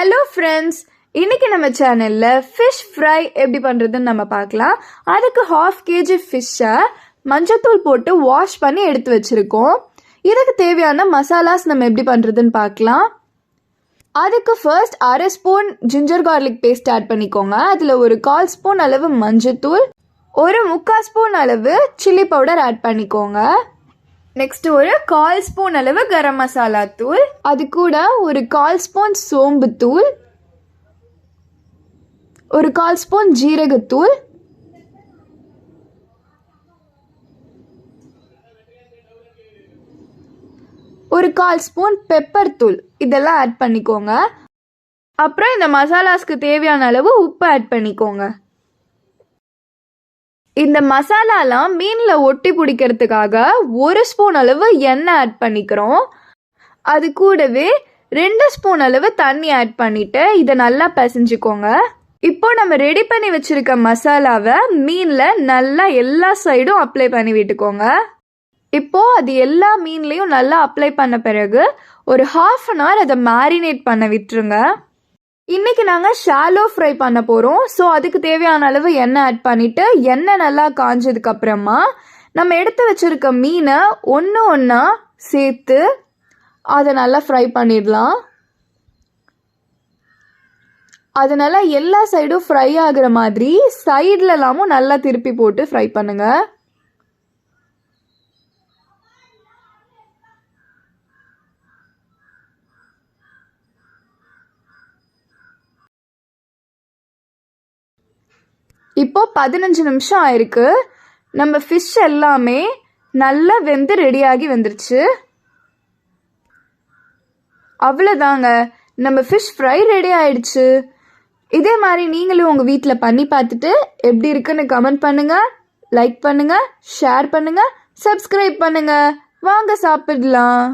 Hello friends, இன்னைக்கு நம்ம சேனலில் ஃபிஷ் ஃப்ரை எப்படி பண்ணுறதுன்னு நம்ம பார்க்கலாம். அதுக்கு 1/2 kg ஃபிஷ்ஷை மஞ்சத்தூள் போட்டு வாஷ் பண்ணி எடுத்து வச்சுருக்கோம். இதுக்கு தேவையான மசாலாஸ் நம்ம எப்படி பண்ணுறதுன்னு பார்க்கலாம். அதுக்கு first 1/2 spoon ginger garlic paste add பண்ணிக்கோங்க. அதில் ஒரு 1/4 ஸ்பூன் அளவு மஞ்சத்தூள், ஒரு 3/4 ஸ்பூன் அளவு சில்லி பவுடர் ஆட் பண்ணிக்கோங்க. நெக்ஸ்ட் ஒரு 1/4 ஸ்பூன் அளவு கரம் மசாலா தூள், அது கூட ஒரு 1/4 ஸ்பூன் சோம்பு தூள், ஒரு 1/4 ஸ்பூன் ஜீரகத்தூள், ஒரு 1/4 ஸ்பூன் பெப்பர் தூள் இதெல்லாம் ஆட் பண்ணிக்கோங்க. அப்புறம் இந்த மசாலாஸ்க்கு தேவையான அளவு உப்பு ஆட் பண்ணிக்கோங்க. இந்த மசாலாலாம் மீனில் ஒட்டி பிடிக்கிறதுக்காக 1 ஸ்பூன் அளவு எண்ணெய் ஆட் பண்ணிக்கிறோம். அது கூடவே 2 ஸ்பூன் அளவு தண்ணி ஆட் பண்ணிவிட்டு இதை நல்லா பிசைஞ்சுக்கோங்க. இப்போ நம்ம ரெடி பண்ணி வச்சுருக்க மசாலாவை மீனில் நல்லா எல்லா சைடும் அப்ளை பண்ணி விட்டுக்கோங்க. இப்போது அது எல்லா மீன்லேயும் நல்லா அப்ளை பண்ண பிறகு ஒரு 1/2 an hour அதை மேரினேட் பண்ண விட்டுருங்க. இன்றைக்கி நாங்கள் ஷாலோ ஃப்ரை பண்ண போகிறோம். ஸோ அதுக்கு தேவையான அளவு எண்ணெய் ஆட் பண்ணிவிட்டு எண்ணெய் நல்லா காஞ்சதுக்கப்புறமா நம்ம எடுத்து வச்சுருக்க மீனை ஒன்று ஒன்றா சேர்த்து அதை நல்லா ஃப்ரை பண்ணிடலாம். அதனால் எல்லா சைடும் ஃப்ரை ஆகிற மாதிரி சைட்லலாமும் நல்லா திருப்பி போட்டு ஃப்ரை பண்ணுங்கள். இப்போ 15 நிமிஷம் ஆயிருக்கு. நம்ம ஃபிஷ் எல்லாமே நல்லா வெந்து ரெடியாகி வந்துருச்சு. அவ்வளோதாங்க, நம்ம ஃபிஷ் ஃப்ரை ரெடி ஆயிடுச்சு. இதே மாதிரி நீங்களும் உங்கள் வீட்டில் பண்ணி பார்த்துட்டு எப்படி இருக்குன்னு கமெண்ட் பண்ணுங்கள், லைக் பண்ணுங்கள், ஷேர் பண்ணுங்கள், சப்ஸ்கிரைப் பண்ணுங்கள். வாங்க சாப்பிடலாம்.